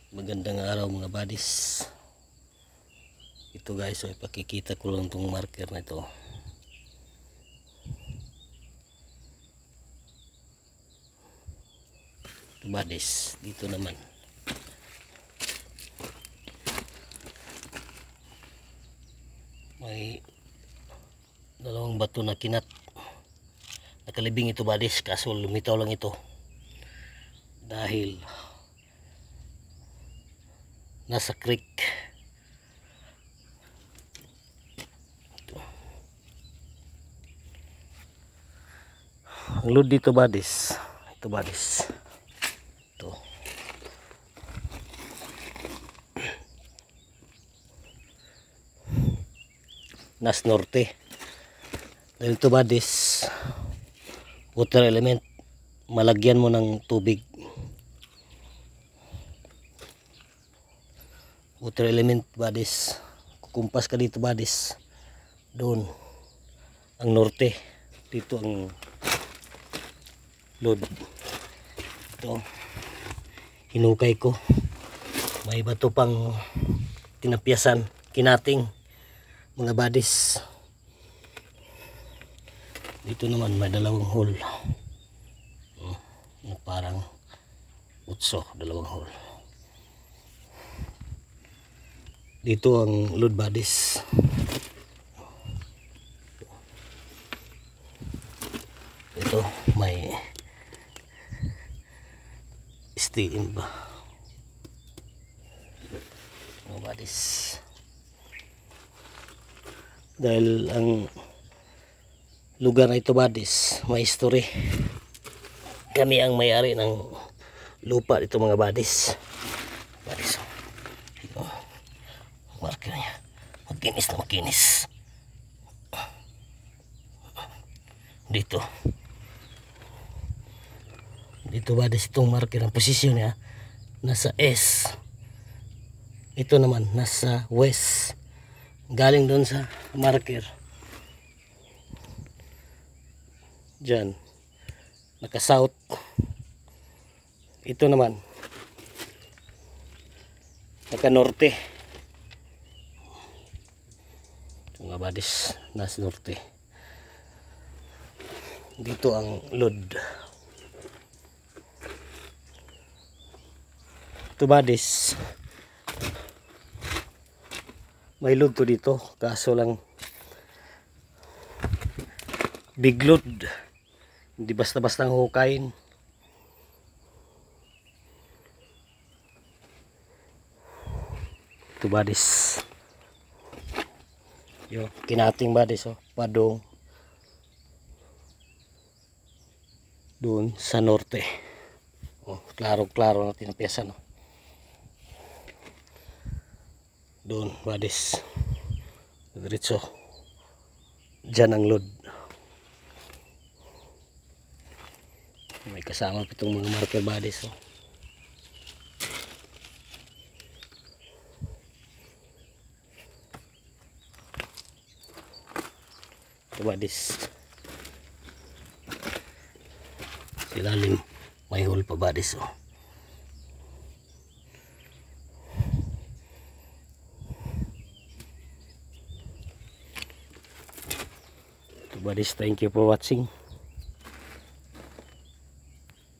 Magandang araw mga buddies. Ito guys, so ipakikita ko lang itong marker na ito. Ito buddies, dito naman. May dalawang bato na kinat. Nakalibing ito buddies, kaso lumitaw lang ito. Dahil nasa creek. Ito. Ang load dito buddies. Ito buddies. Ito. Nas norte. Dahil ito buddies, water element, malagyan mo ng tubig. Water element buddies, kukumpas ka dito buddies, doon ang norte, dito ang load. Ito hinukay ko, may bato pang tinapyasan, kinating mga buddies. Dito naman may dalawang hole, parang utso, dalawang hole. Dito ang load buddies. Ito may steam ba mga buddies. Dahil ang lugar na ito buddies may history, kami ang may-ari ng lupa dito mga buddies. Buddies, marker niya, makinis na makinis. Dito buddies, itong marker ang posisyon niya nasa S, ito naman nasa west, galing doon sa marker dyan, naka south. Ito naman naka norte. Mga buddies, nasa norte. Dito ang load. Ito buddies, may load to dito, kaso lang big load, hindi basta-basta ang hukayin. Ito buddies, yo kinating buddies, oh, padong doon sa norte. Oh, klaro-klaro na tinapyasan, oh. Doon buddies, diretso dyan ang load. May kasama pa itong mga marker buddies, oh. Ito buddies, silalim may hole pa buddies, oh. Buddies, thank you for watching.